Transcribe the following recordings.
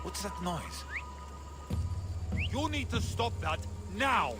What's that noise? You need to stop that now!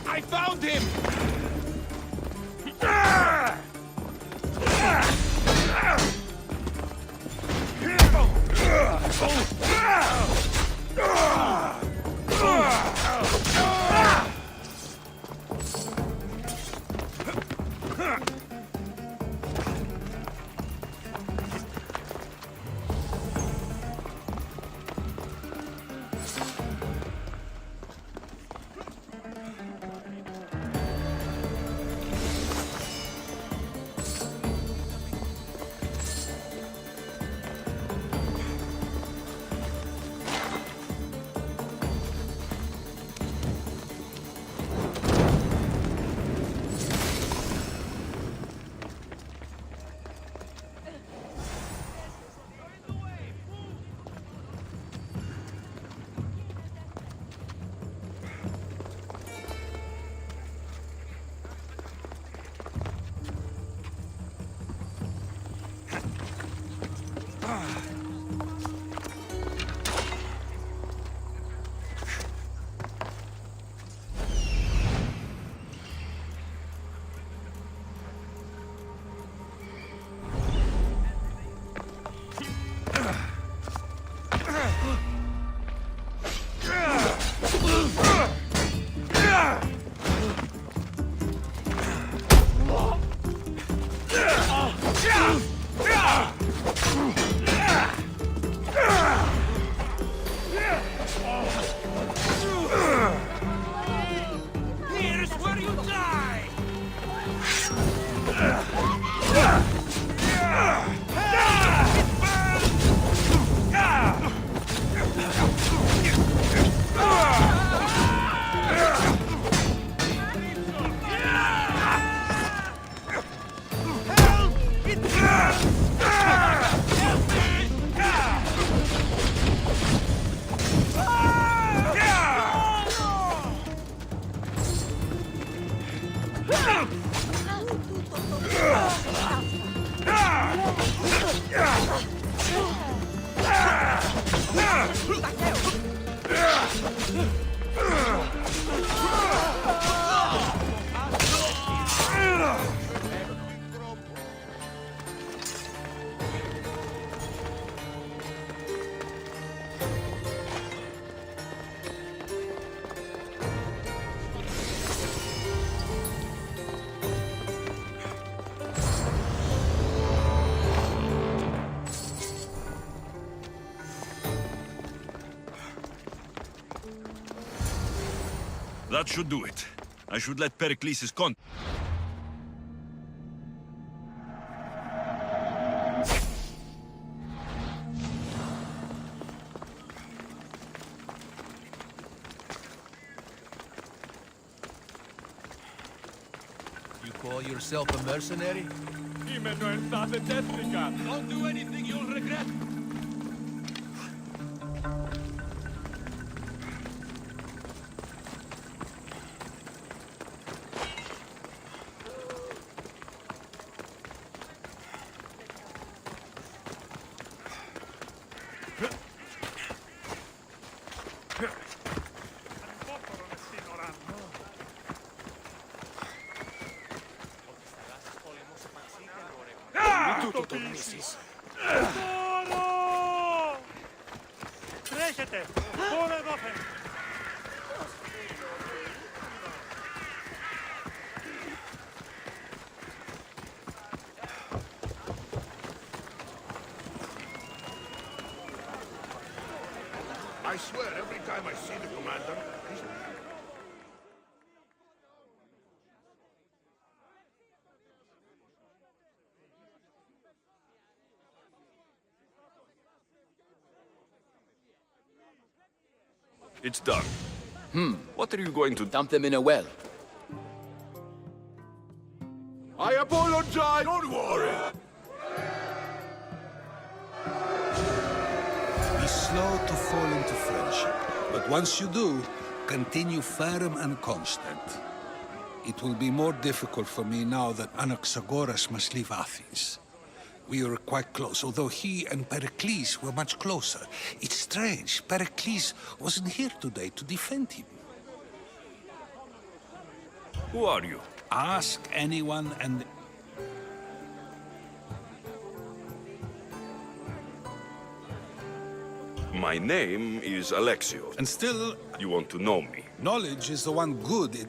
I found him! Here's where you die! That should do it. I should let Pericles' con... You call yourself a mercenary? Don't do anything you'll regret! Έχετε! Πόρε δόθε! I swear, every time I see the commander, he's... It's done. What are you going to... Dump them in a well. I apologize! Don't worry! Be slow to fall into friendship, but once you do, continue firm and constant. It will be more difficult for me now that Anaxagoras must leave Athens. We were quite close, although he and Pericles were much closer. It's strange, Pericles wasn't here today to defend him. Who are you? Ask anyone and... My name is Alexios. And still, You want to know me? knowledge is the one good it...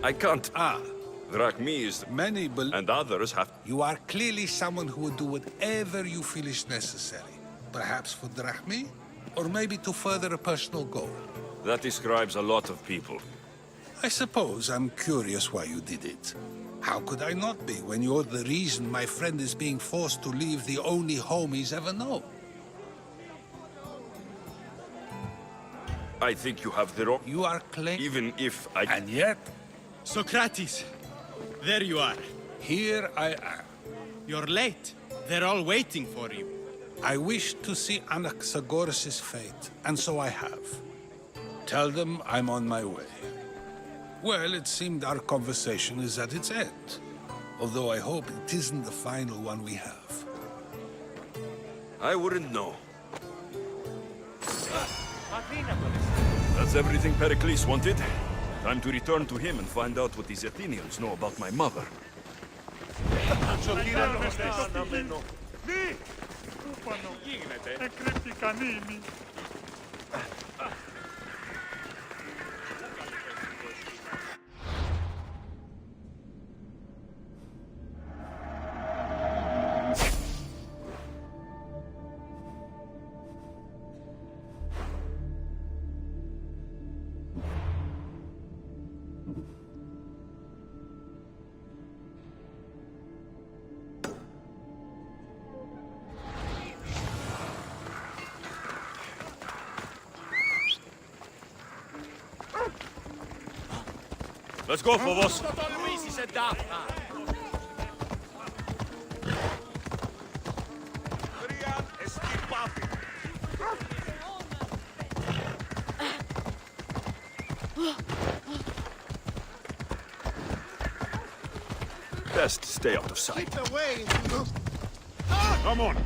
I can't... Ah, Drachmi is... many believe... And others have... You are clearly someone who would do whatever you feel is necessary. Perhaps for drachmi, or maybe to further a personal goal. That describes a lot of people. I suppose I'm curious why you did it. How could I not be when you're the reason my friend is being forced to leave the only home he's ever known? I think you have the wrong... You are claiming... Even if I... And yet, Socrates! There you are. here I am. You're late. They're all waiting for you. I wish to see Anaxagoras' fate, and so I have. Tell them I'm on my way. Well, it seemed our conversation is at its end. Although I hope it isn't the final one we have. I wouldn't know. That's everything Pericles wanted. Time to return to him and find out what these Athenians know about my mother. Δι! Κούπανο! Εκρύπτηκαν ήμι! Let's go, Phobos. Best stay out of sight. Come on.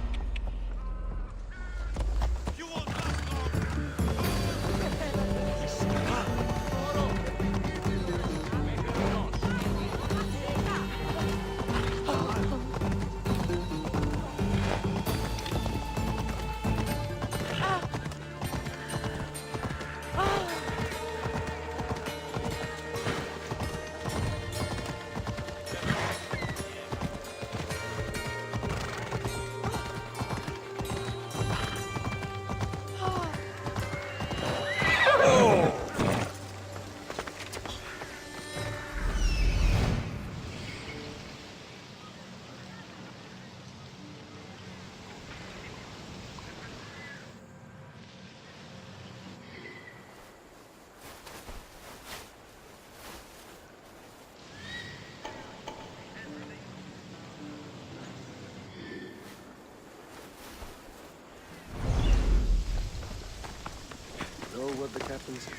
What the captain said.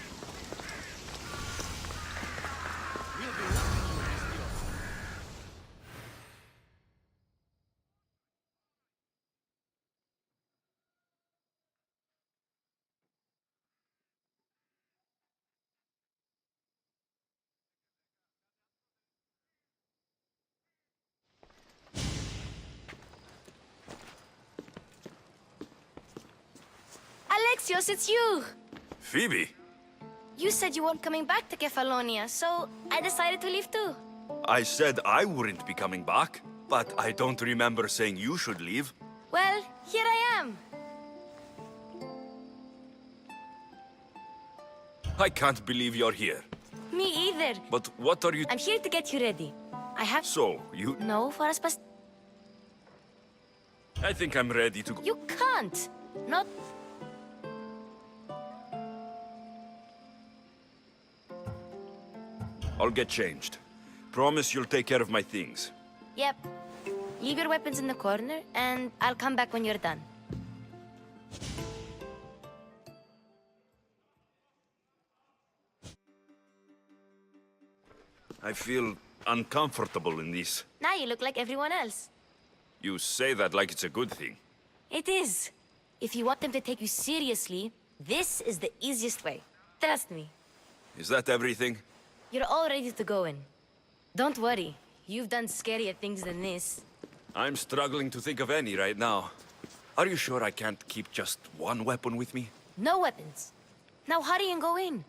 Alexios, it's you! Phoebe? You said you weren't coming back to Kefalonia, so I decided to leave too. I said I wouldn't be coming back, but I don't remember saying you should leave. Well, here I am. I can't believe you're here. Me either. But what are you... I'm here to get you ready. I have... So, you... No, for us, but I think I'm ready to go. you can't. Not... I'll get changed. Promise you'll take care of my things. Yep. Leave your weapons in the corner, and I'll come back when you're done. I feel uncomfortable in this. Now you look like everyone else. You say that like it's a good thing. It is. If you want them to take you seriously, this is the easiest way. Trust me. Is that everything? You're all ready to go in. Don't worry. You've done scarier things than this. I'm struggling to think of any right now. Are you sure I can't keep just one weapon with me? No weapons. Now hurry and go in.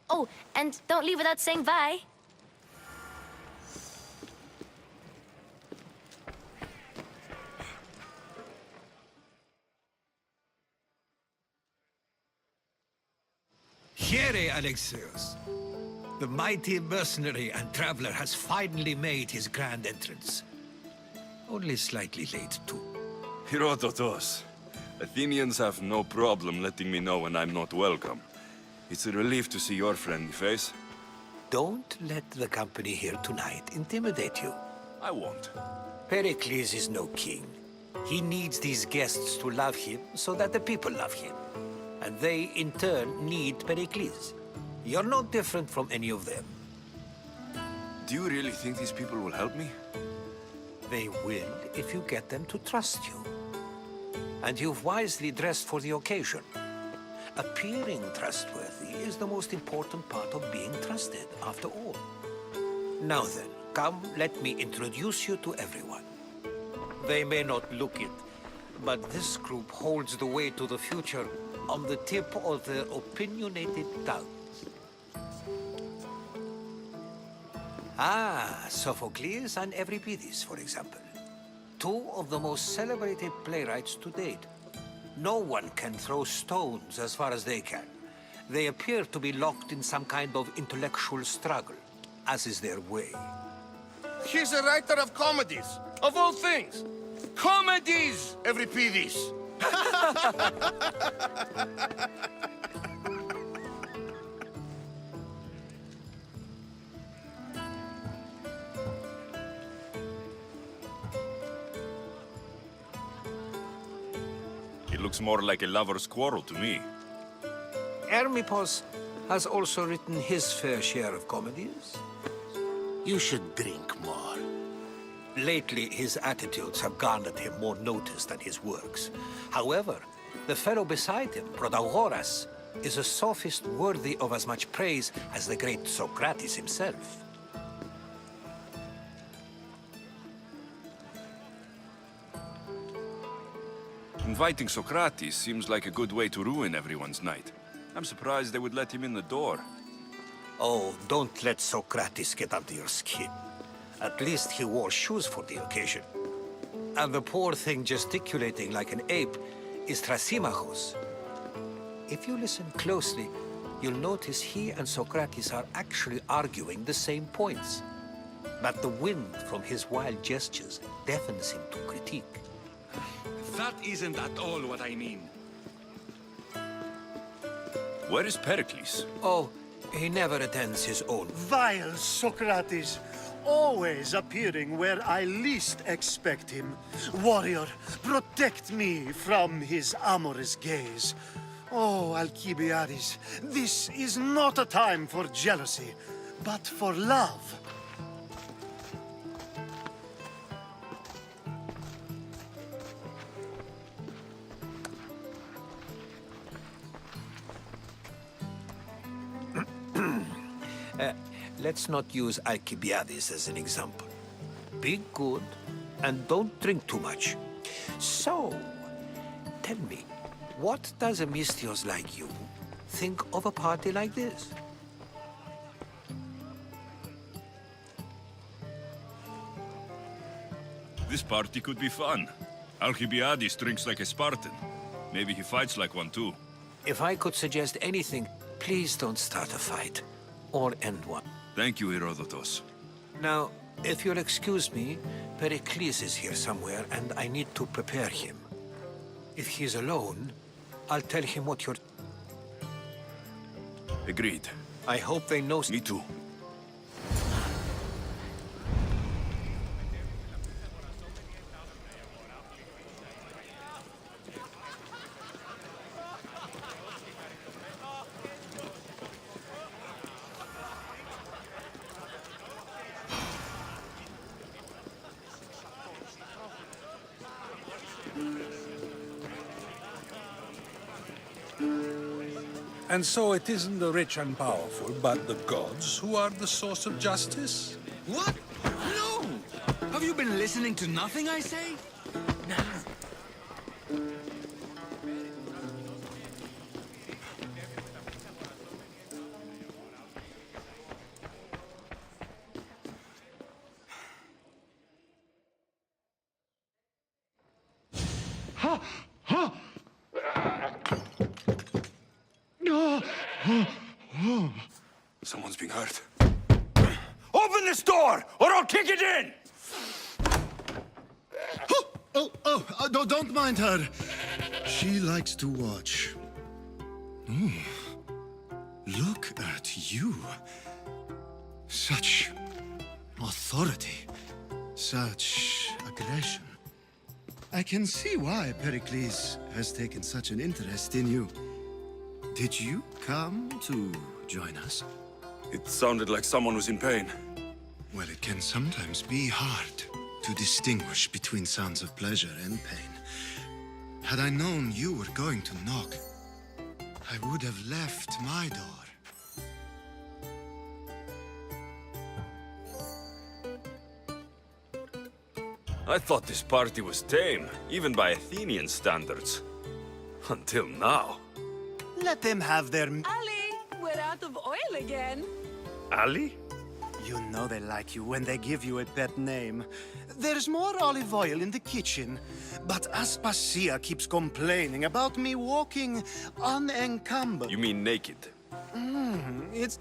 Oh, and don't leave without saying bye. Here, Alexios. The mighty mercenary and traveler has finally made his grand entrance. Only slightly late, too. Herodotos. Athenians have no problem letting me know when I'm not welcome. It's a relief to see your friendly face. Don't let the company here tonight intimidate you. I won't. Pericles is no king. He needs these guests to love him so that the people love him. And they, in turn, need Pericles. You're no different from any of them. Do you really think these people will help me? They will if you get them to trust you. And you've wisely dressed for the occasion. Appearing trustworthy is the most important part of being trusted, after all. Now then, come, let me introduce you to everyone. They may not look it, but this group holds the way to the future on the tip of their opinionated tongues. Ah, Sophocles and Euripides, for example. Two of the most celebrated playwrights to date. No one can throw stones as far as they can. They appear to be locked in some kind of intellectual struggle, as is their way. He's a writer of comedies, of all things. Comedies, Euripides. It looks more like a lover's quarrel to me. Hermippos has also written his fair share of comedies. You should drink more. Lately, his attitudes have garnered him more notice than his works. However, the fellow beside him, Protagoras, is a sophist worthy of as much praise as the great Socrates himself. Inviting Socrates seems like a good way to ruin everyone's night. I'm surprised they would let him in the door. Oh, don't let Socrates get under your skin. At least he wore shoes for the occasion. And the poor thing gesticulating like an ape is Thrasymachos. If you listen closely, you'll notice he and Socrates are actually arguing the same points. But the wind from his wild gestures deafens him to critique. That isn't at all what I mean. Where is Pericles? Oh, he never attends his own. Vile Socrates, always appearing where I least expect him. Warrior, protect me from his amorous gaze. Oh, Alcibiades, this is not a time for jealousy, but for love. Let's not use Alcibiades as an example. Be good, and don't drink too much. So, tell me, What does a Mystios like you think of a party like this? This party could be fun. Alcibiades drinks like a Spartan. Maybe he fights like one too. If I could suggest anything, please don't start a fight. Or end one. Thank you, Herodotus. Now, if you'll excuse me, Pericles is here somewhere, and I need to prepare him. If he's alone, I'll tell him what you're... Agreed. I hope they know... Me too. And so it isn't the rich and powerful, but the gods who are the source of justice? What? No! Have you been listening to nothing I say? Someone's being hurt. Open this door, or I'll kick it in! Don't mind her. She likes to watch. Oh, look at you. Such authority. Such aggression. I can see why Pericles has taken such an interest in you. Did you come to join us? It sounded like someone was in pain. Well, it can sometimes be hard to distinguish between sounds of pleasure and pain. Had I known you were going to knock, I would have left my door. I thought this party was tame, even by Athenian standards. Until now. Let them have their... Ali, we're out of oil again. Ali? You know they like you when they give you a pet name. There's more olive oil in the kitchen, but Aspasia keeps complaining about me walking unencumbered. You mean naked? It's...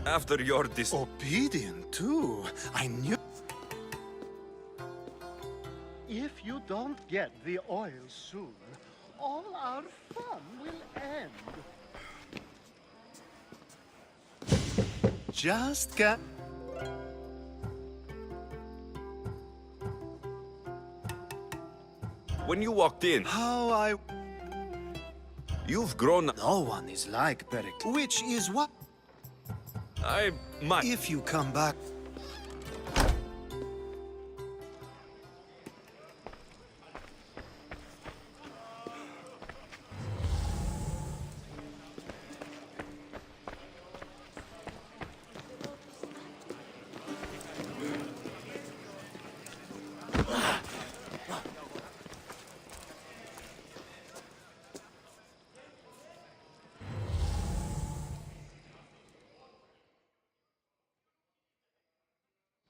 After your Obedient, too. I knew... If you don't get the oil soon, all our fun will end. Just get... When you walked in, How I... you've grown... No one is like Pericles. Which is what... I might... If you come back...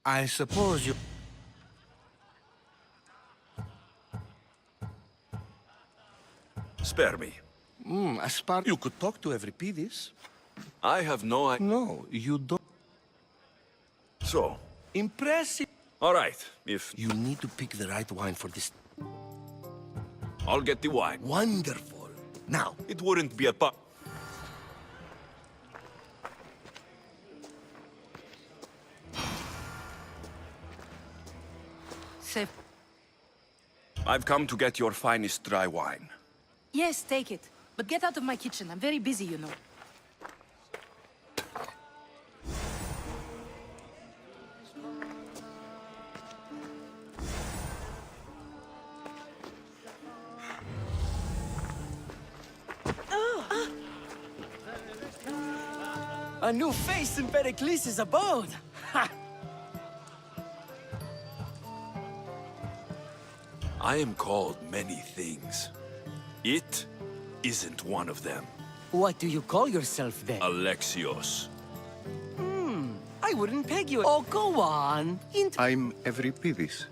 I suppose you... Spare me. You could talk to Euripides. I have no idea. No, you don't. So, Impressive. all right, if... You need to pick the right wine for this. I'll get the wine. Wonderful. Now, It wouldn't be a Safe. I've come to get your finest dry wine. Yes, take it. But get out of my kitchen. I'm very busy, you know. a new face in Pericles' abode. Ha! I am called many things. It isn't one of them. What do you call yourself then? Alexios. I wouldn't peg you. Oh, go on. I'm Evripidis.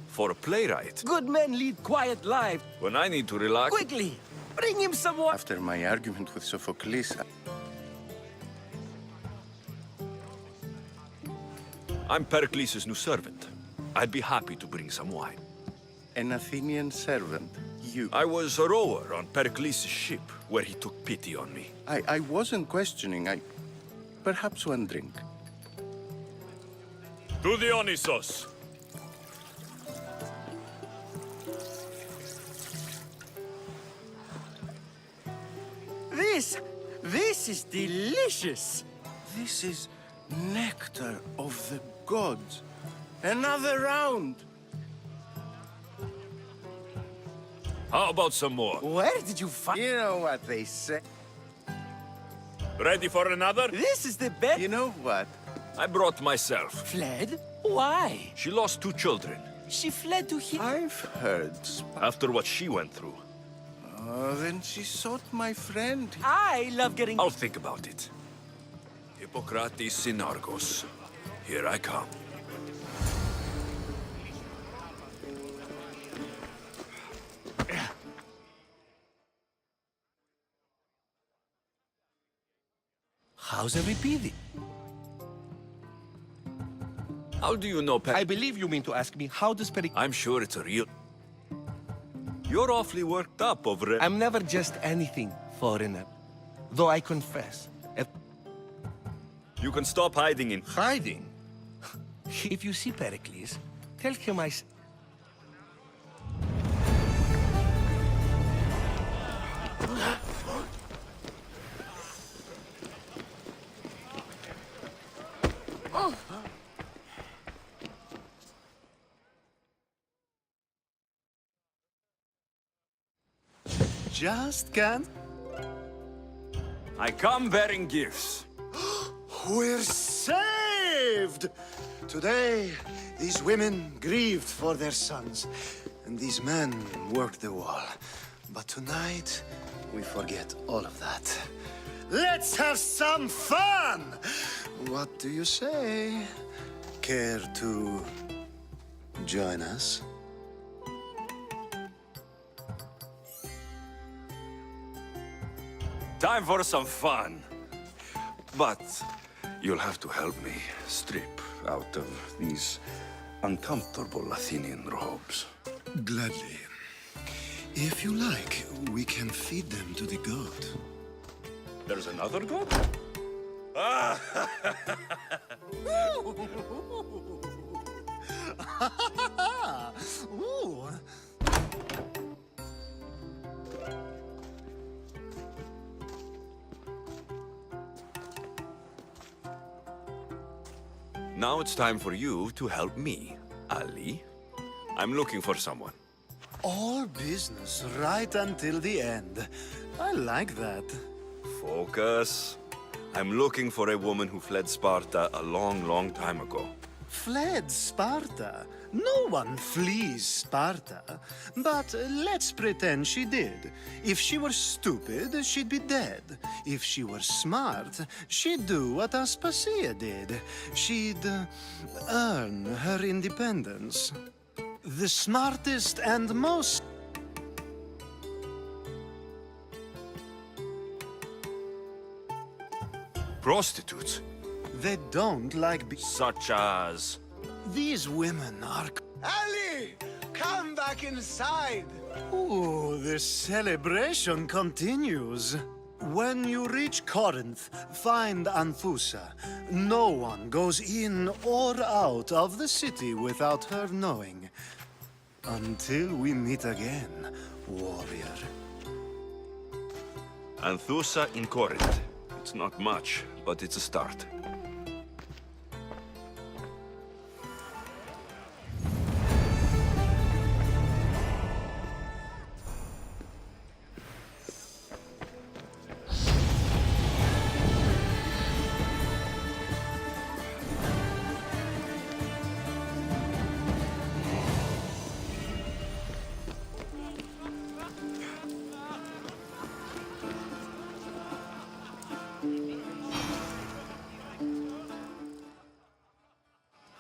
For a playwright, Good men lead quiet lives. when I need to relax... Quickly, bring him some water. After my argument with Sophocles, I'm Pericles' new servant. I'd be happy to bring some wine. an Athenian servant, you... I was a rower on Pericles' ship, where he took pity on me. I wasn't questioning, Perhaps one drink. To Dionysos! This is delicious. This is nectar of the gods. Another round! How about some more? Where did you find... You know what they say. Ready for another? This is the best... You know what? I brought myself. Fled? Why? She lost 2 children. She fled to him. I've heard. After what she went through. Oh, then she sought my friend. I love getting... I'll think about it. Hippocrates in Argos. Here I come. How's Evripidis? How do you know I believe you mean to ask me, how does I'm sure it's a real... You're awfully worked up over it. I'm never just anything, foreigner. Though I confess, You can stop hiding in... hiding. If you see Pericles, tell him I... Just can't. I come bearing gifts. We're saved! Today, these women grieved for their sons, and these men worked the wall. But tonight, we forget all of that. Let's have some fun! What do you say? Care to join us? Time for some fun. But you'll have to help me strip out of these uncomfortable Athenian robes. Gladly. If you like, we can feed them to the god. There's another god? Ooh. Now it's time for you to help me, Ali. I'm looking for someone. All business right until the end. I like that. Focus. I'm looking for a woman who fled Sparta a long, long time ago. Fled Sparta? No one flees Sparta. But let's pretend she did. If she were stupid, she'd be dead. If she were smart, she'd do what Aspasia did. She'd earn her independence. The smartest and most... Prostitutes? They don't like... Such as... These women are... Ali! Come back inside! Ooh, the celebration continues. When you reach Corinth, find Anthusa. No one goes in or out of the city without her knowing. Until we meet again, warrior. Anthusa in Corinth. It's not much, but it's a start.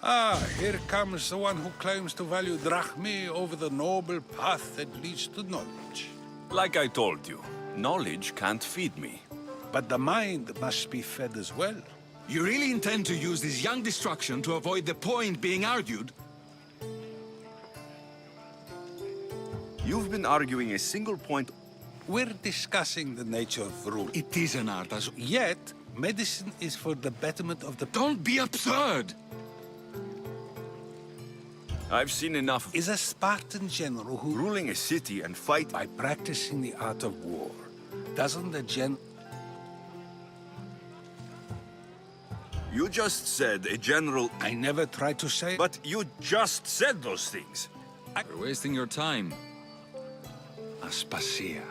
Ah, here comes the one who claims to value drachmae over the noble path that leads to knowledge. Like I told you, knowledge can't feed me. But the mind must be fed as well. You really intend to use this young destruction to avoid the point being argued? You've been arguing a single point. We're discussing the nature of rule. It is an art as... Yet, medicine is for the betterment of the... Don't be absurd! I've seen enough of... Is a Spartan general who... ruling a city and fight... By practicing the art of war, doesn't the gen... You just said a general... I never tried to say... But you just said those things. You're wasting your time. Aspasia.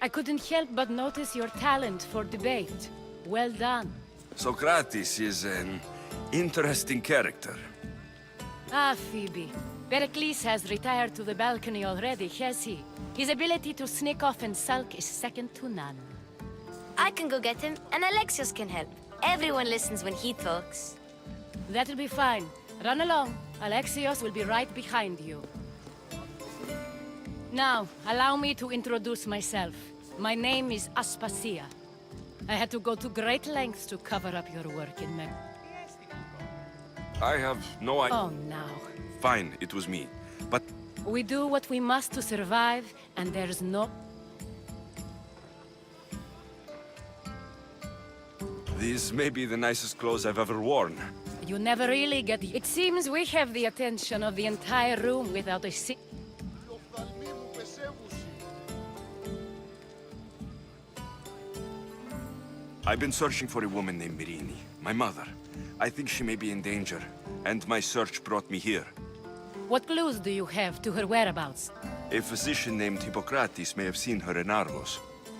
I couldn't help but notice your talent for debate. Well done. Socrates is an interesting character. Ah, Phoebe. Pericles has retired to the balcony already, has he? His ability to sneak off and sulk is second to none. I can go get him, and Alexios can help. Everyone listens when he talks. That'll be fine. Run along. Alexios will be right behind you. Now, allow me to introduce myself. My name is Aspasia. I had to go to great lengths to cover up your work in Meg. I have no idea. Oh, now. Fine, it was me. But We do what we must to survive, and there's no... these may be the nicest clothes I've ever worn. You never really get... It seems we have the attention of the entire room without a I've been searching for a woman named Mirini, my mother. I think she may be in danger, and my search brought me here. What clues do you have to her whereabouts? A physician named Hippocrates may have seen her in Argos.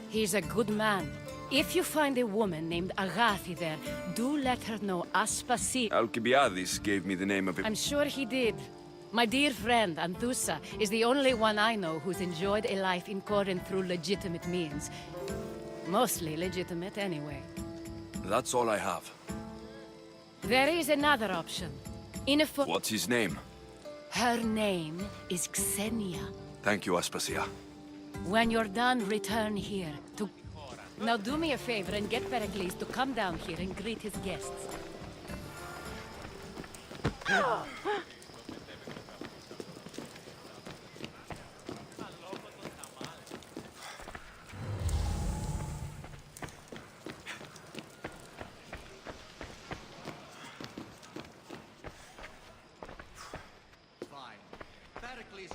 He's a good man. If you find a woman named Agathi there, do let her know Aspasia. Alcibiades gave me the name of a... I'm sure he did. My dear friend, Anthusa, is the only one I know who's enjoyed a life in Corinth through legitimate means. Mostly legitimate, anyway. That's all I have. There is another option. What's his name? Her name is Xenia. Thank you, Aspasia. When you're done, return here to... Now do me a favor and get Pericles to come down here and greet his guests.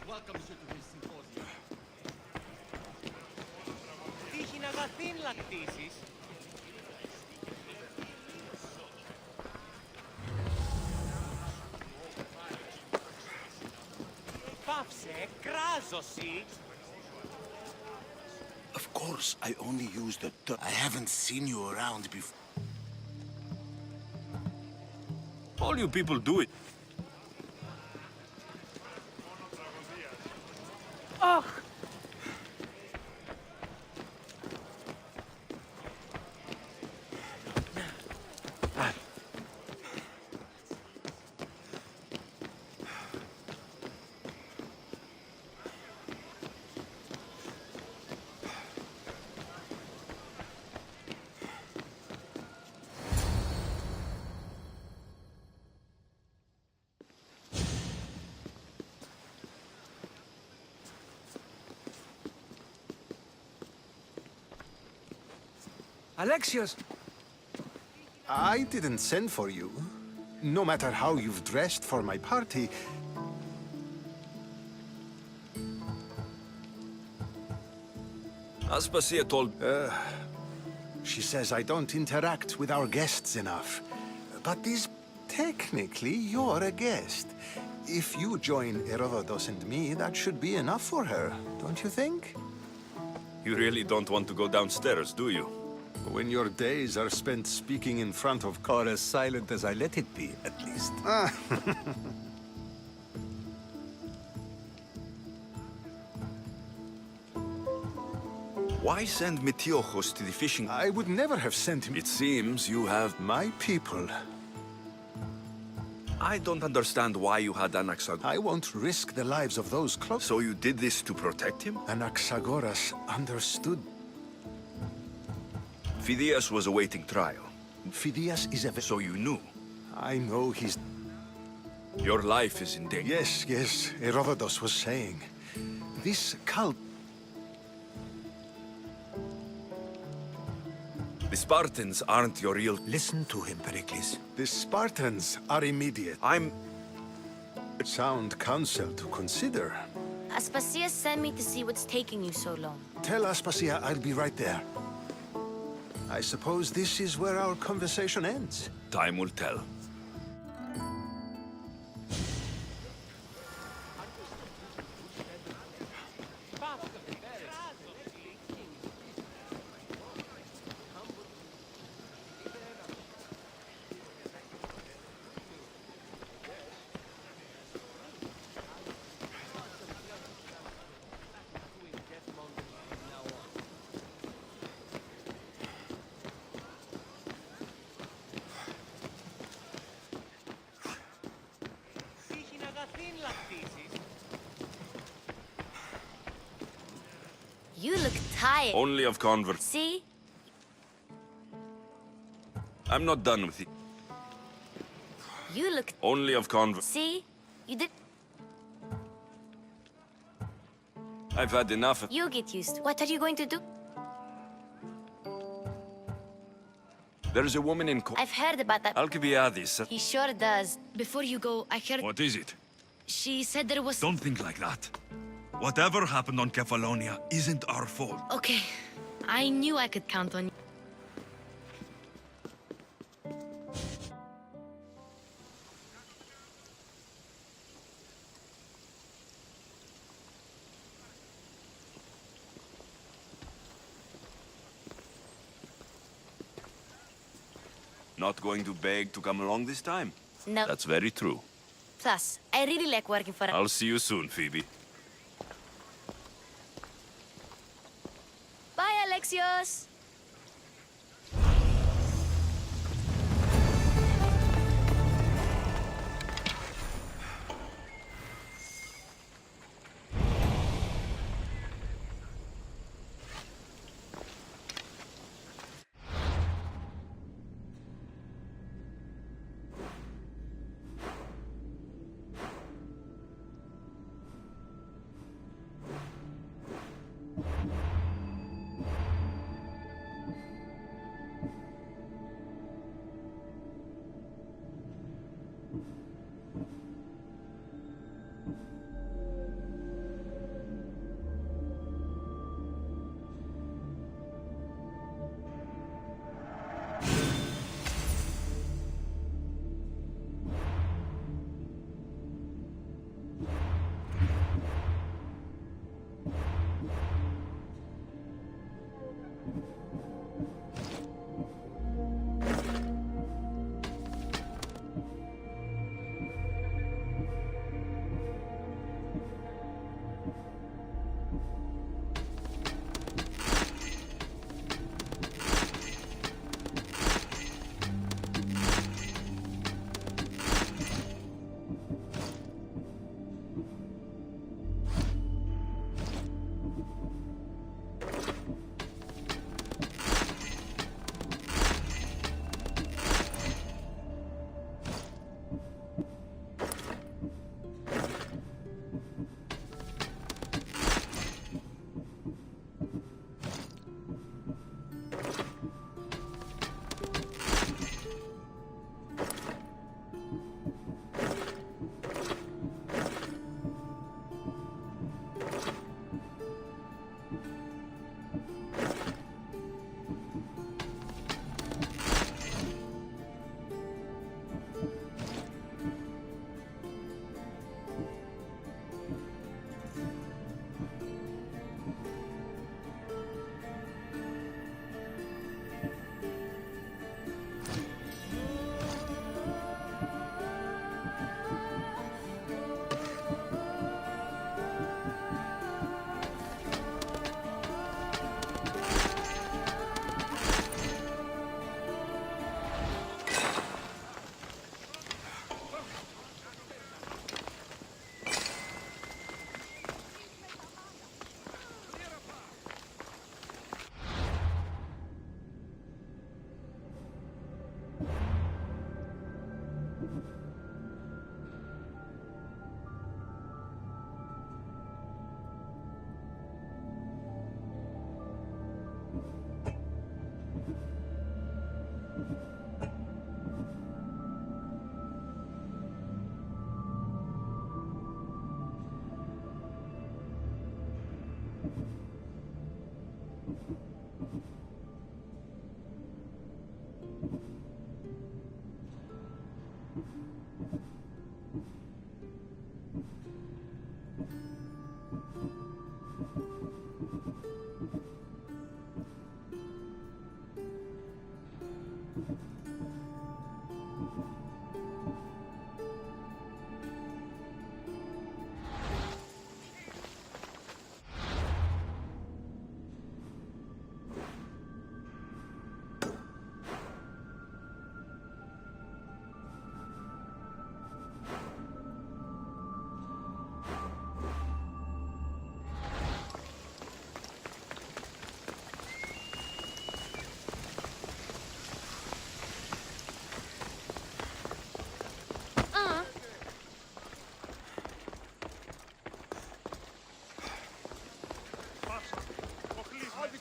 Welcomes you to his symposium. Τύχει να αγαθήν λακτήσεις. Πάψε, κράζωση. Of course, I only used the term. I haven't seen you around before. All you people do it. Oh! Alexios! I didn't send for you. No matter how you've dressed for my party. Aspasia told... She says I don't interact with our guests enough. But technically, you're a guest. If you join Herodotus and me, that should be enough for her, don't you think? You really don't want to go downstairs, do you? When your days are spent speaking in front of... Or as silent as I let it be, at least. Why send Metiochos to the fishing? I would never have sent him. It seems you have... My people. I don't understand why you had Anaxagoras. I won't risk the lives of those close. So you did this to protect him? Anaxagoras understood. Phidias was awaiting trial. Phidias is a... So you knew? I know he's... Your life is in danger. Yes, Herodotus was saying. This cult... The Spartans aren't your real... Listen to him, Pericles. The Spartans are immediate. I'm... Sound counsel to consider. Aspasia sent me to see what's taking you so long. Tell Aspasia I'll be right there. I suppose this is where our conversation ends. Time will tell. You look tired. Only of convert. See? I'm not done with it. You look... Only of convert. See? You did... I've had enough of... You get used. What are you going to do? There's a woman in... I've heard about that. Alcibiades. He sure does. Before you go, I heard... What is it? She said there was... Don't think like that. Whatever happened on Kefalonia isn't our fault. Okay. I knew I could count on you. Not going to beg to come along this time? No. That's very true. Plus, I really like working for... I'll see you soon, Phoebe. Bye, Alexios!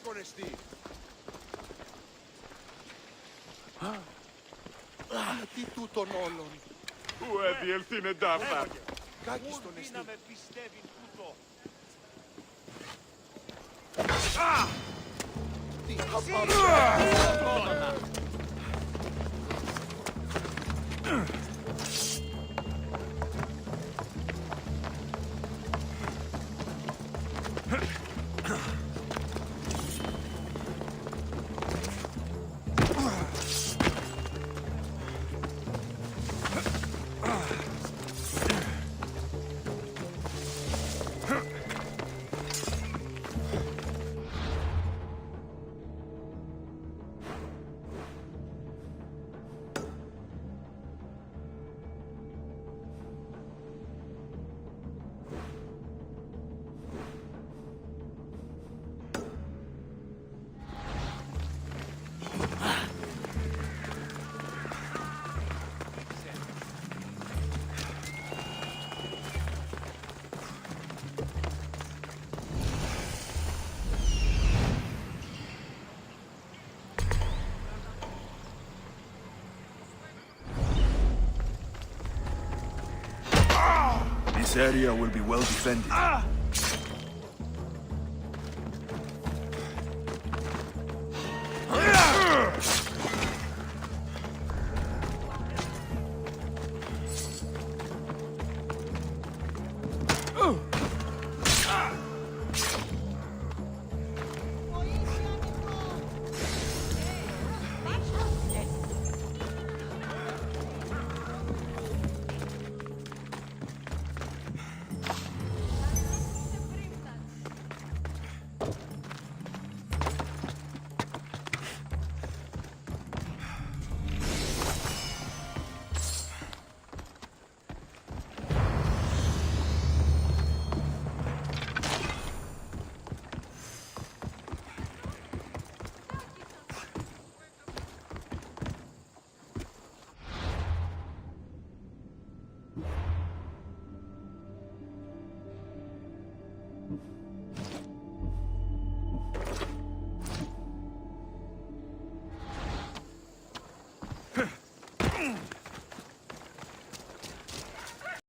Κάκιστον εστί. Τι τούτον όλων. Πού έδιελθήνε ντάρτα. Κάκιστον εστί. να με πιστεύει τούτο. Τι χαπάρι. This area will be well defended.